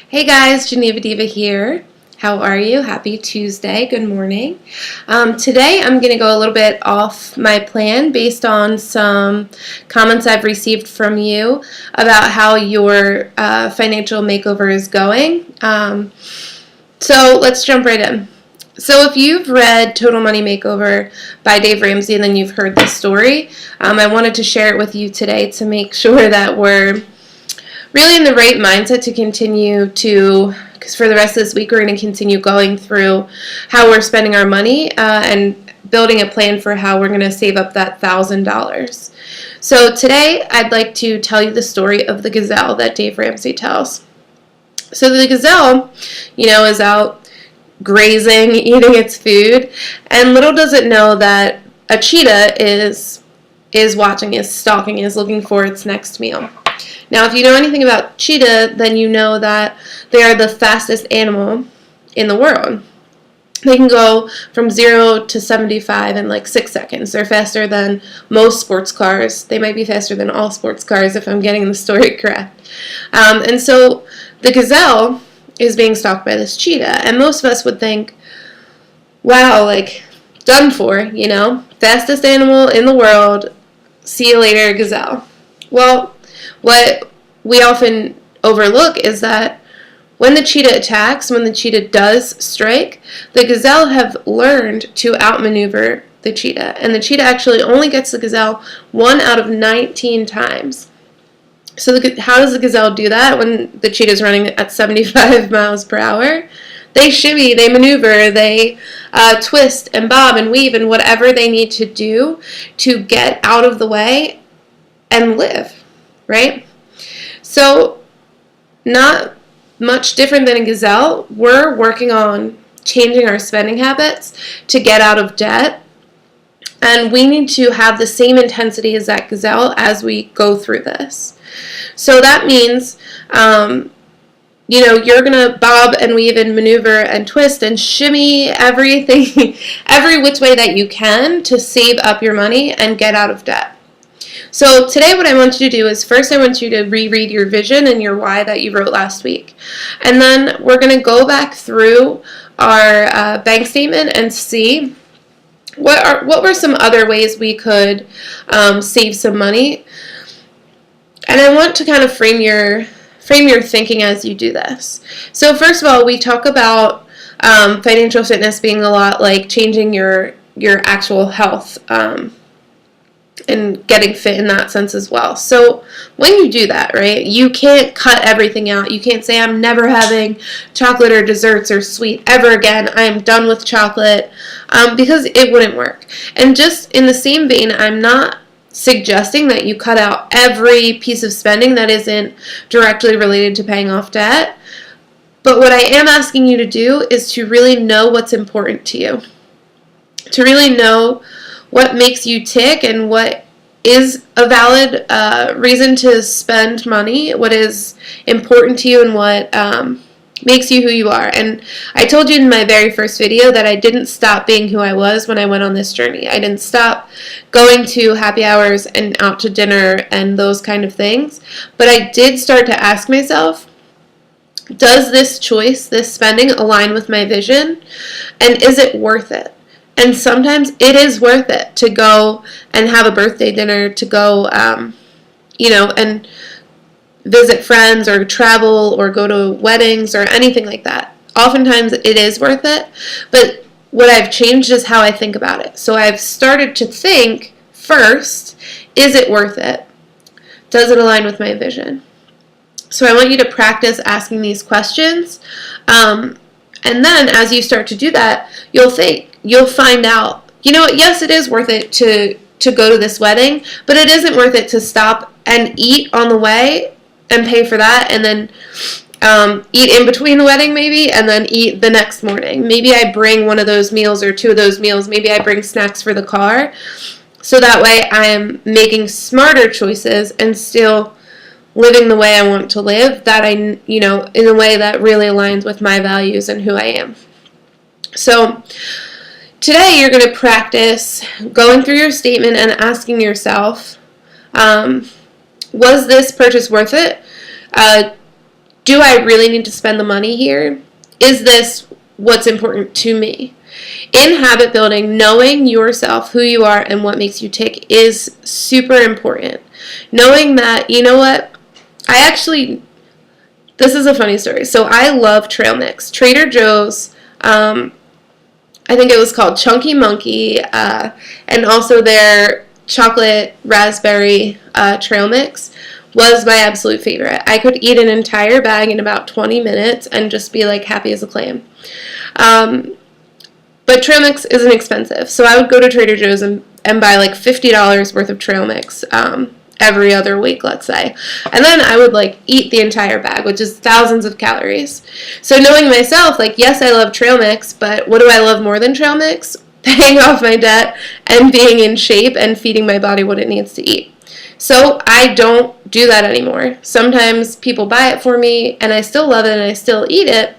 Hey guys, Jahneva Diva here. How are you? Happy Tuesday. Good morning. Today I'm going to go a little bit off my plan based on some comments I've received from you about how your financial makeover is going. So let's jump right in. So if you've read Total Money Makeover by Dave Ramsey and then you've heard the story, I wanted to share it with you today to make sure that we're really in the right mindset to continue to, because for the rest of this week we're going to continue going through how we're spending our money and building a plan for how we're going to save up that $1,000. So today I'd like to tell you the story of the gazelle that Dave Ramsey tells. So the gazelle, is out grazing, eating its food, and little does it know that a cheetah is watching, is stalking, is looking for its next meal. Now, if you know anything about cheetah, then you know that they are the fastest animal in the world. They can go from 0 to 75 in like 6 seconds. They're faster than most sports cars. They might be faster than all sports cars if I'm getting the story correct. And so the gazelle is being stalked by this cheetah. And most of us would think, wow, like, done for, fastest animal in the world. See you later, gazelle. Well, what we often overlook is that when the cheetah attacks, when the cheetah does strike, the gazelle have learned to outmaneuver the cheetah. And the cheetah actually only gets the gazelle 1 out of 19 times. So how does the gazelle do that when the cheetah is running at 75 miles per hour? They shimmy, they maneuver, they twist and bob and weave and whatever they need to do to get out of the way and live, right? So not much different than a gazelle, we're working on changing our spending habits to get out of debt. And we need to have the same intensity as that gazelle as we go through this. So that means, you're going to bob and weave and maneuver and twist and shimmy everything, every which way that you can to save up your money and get out of debt. So today what I want you to do is first I want you to reread your vision and your why that you wrote last week. And then we're going to go back through our bank statement and see what were some other ways we could save some money. And I want to kind of frame your thinking as you do this. So first of all, we talk about financial fitness being a lot like changing your actual health and getting fit in that sense as well. So when you do that, right, you can't cut everything out. You can't say, I'm never having chocolate or desserts or sweet ever again. I'm done with chocolate, because it wouldn't work. And just in the same vein, I'm not suggesting that you cut out every piece of spending that isn't directly related to paying off debt. But what I am asking you to do is to really know what's important to you. To really know what makes you tick and what is a valid reason to spend money, what is important to you, and what makes you who you are. And I told you in my very first video that I didn't stop being who I was when I went on this journey. I didn't stop going to happy hours and out to dinner and those kind of things. But I did start to ask myself, does this choice, this spending, align with my vision? And is it worth it? And sometimes it is worth it to go and have a birthday dinner, to go, and visit friends or travel or go to weddings or anything like that. Oftentimes it is worth it, but what I've changed is how I think about it. So I've started to think first, is it worth it? Does it align with my vision? So I want you to practice asking these questions. And then as you start to do that, you'll find out, yes, it is worth it to go to this wedding, but it isn't worth it to stop and eat on the way and pay for that, and then eat in between the wedding maybe, and then eat the next morning. Maybe I bring one of those meals or 2 of those meals. Maybe I bring snacks for the car. So that way I am making smarter choices and still living the way I want to live, that in a way that really aligns with my values and who I am. So today you're going to practice going through your statement and asking yourself, was this purchase worth it? do I really need to spend the money here? Is this what's important to me? In habit building, knowing yourself, who you are, and what makes you tick is super important. Knowing that, you know what, this is a funny story. So I love trail mix. Trader Joe's, I think it was called Chunky Monkey, and also their chocolate raspberry trail mix was my absolute favorite. I could eat an entire bag in about 20 minutes and just be like happy as a clam. But trail mix isn't expensive, so I would go to Trader Joe's and buy like $50 worth of trail mix every other week, let's say. And then I would like eat the entire bag, which is thousands of calories. So knowing myself, like, yes, I love trail mix, but what do I love more than trail mix? Paying off my debt and being in shape and feeding my body what it needs to eat. So I don't do that anymore. Sometimes people buy it for me and I still love it and I still eat it,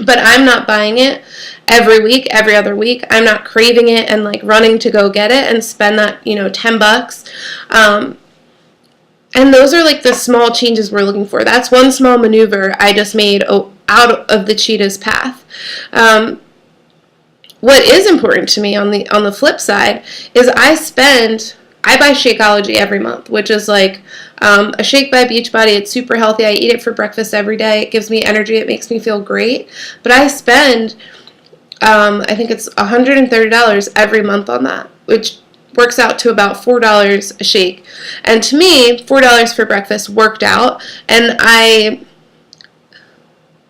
but I'm not buying it every week, every other week. I'm not craving it and like running to go get it and spend that, $10. And those are like the small changes we're looking for. That's one small maneuver I just made out of the Cheetah's path. What is important to me on the flip side is I buy Shakeology every month, which is like a shake by Beachbody. It's super healthy. I eat it for breakfast every day. It gives me energy. It makes me feel great. But I spend, I think it's $130 every month on that, which works out to about $4 a shake. And to me, $4 for breakfast worked out. And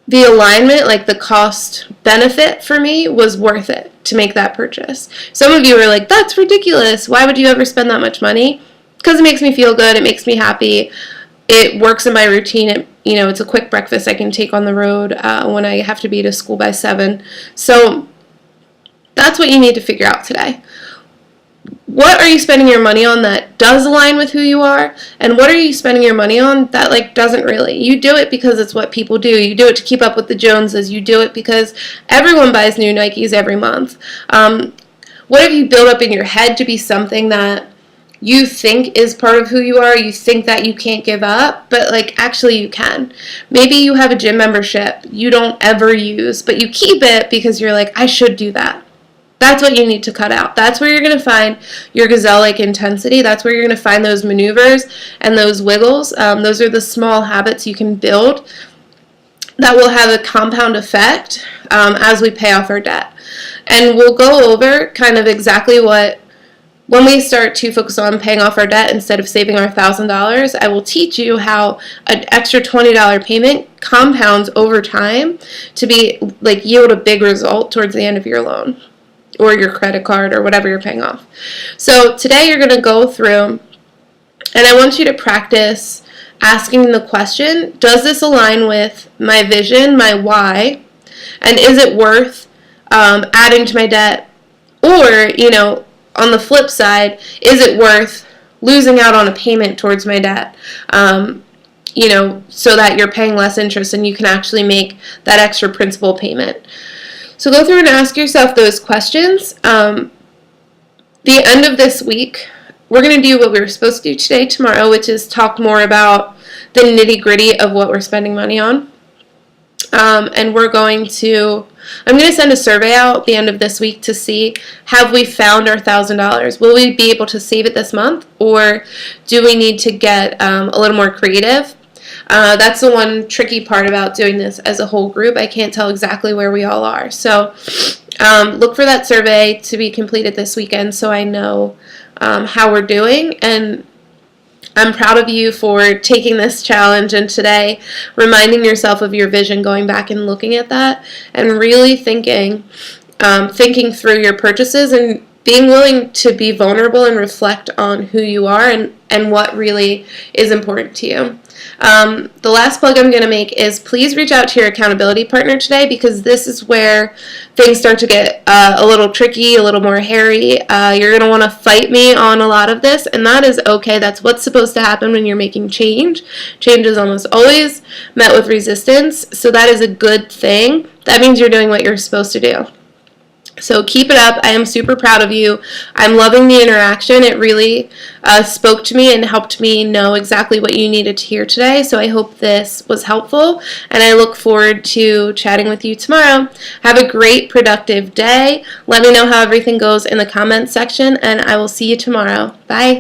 the alignment, like the cost benefit for me, was worth it to make that purchase. Some of you are like, that's ridiculous. Why would you ever spend that much money? Because it makes me feel good. It makes me happy. It works in my routine. It's a quick breakfast I can take on the road when I have to be to school by 7. So that's what you need to figure out today. What are you spending your money on that does align with who you are? And what are you spending your money on that like doesn't really? You do it because it's what people do. You do it to keep up with the Joneses. You do it because everyone buys new Nikes every month. What have you built up in your head to be something that you think is part of who you are? You think that you can't give up, but like actually you can. Maybe you have a gym membership you don't ever use, but you keep it because you're like, I should do that. That's what you need to cut out. That's where you're going to find your Gazelle-like intensity. That's where you're going to find those maneuvers and those wiggles. Those are the small habits you can build that will have a compound effect as we pay off our debt. And we'll go over kind of exactly when we start to focus on paying off our debt instead of saving our $1,000, I will teach you how an extra $20 payment compounds over time to be like yield a big result towards the end of your loan, or your credit card, or whatever you're paying off. So today you're going to go through, and I want you to practice asking the question, does this align with my vision, my why, and is it worth adding to my debt? Or, on the flip side, is it worth losing out on a payment towards my debt? So that you're paying less interest and you can actually make that extra principal payment. So go through and ask yourself those questions. The end of this week, we're going to do what we were supposed to do today, tomorrow, which is talk more about the nitty-gritty of what we're spending money on. And I'm going to send a survey out at the end of this week to see, have we found our $1,000? Will we be able to save it this month, or do we need to get a little more creative? That's the one tricky part about doing this as a whole group. I can't tell exactly where we all are. So look for that survey to be completed this weekend so I know how we're doing. And I'm proud of you for taking this challenge and today reminding yourself of your vision, going back and looking at that and really thinking through your purchases and being willing to be vulnerable and reflect on who you are and what really is important to you. The last plug I'm going to make is please reach out to your accountability partner today, because this is where things start to get a little tricky, a little more hairy. You're going to want to fight me on a lot of this, and that is okay. That's what's supposed to happen when you're making change. Change is almost always met with resistance, so that is a good thing. That means you're doing what you're supposed to do. So keep it up. I am super proud of you. I'm loving the interaction. It really spoke to me and helped me know exactly what you needed to hear today. So I hope this was helpful, and I look forward to chatting with you tomorrow. Have a great, productive day. Let me know how everything goes in the comments section, and I will see you tomorrow. Bye.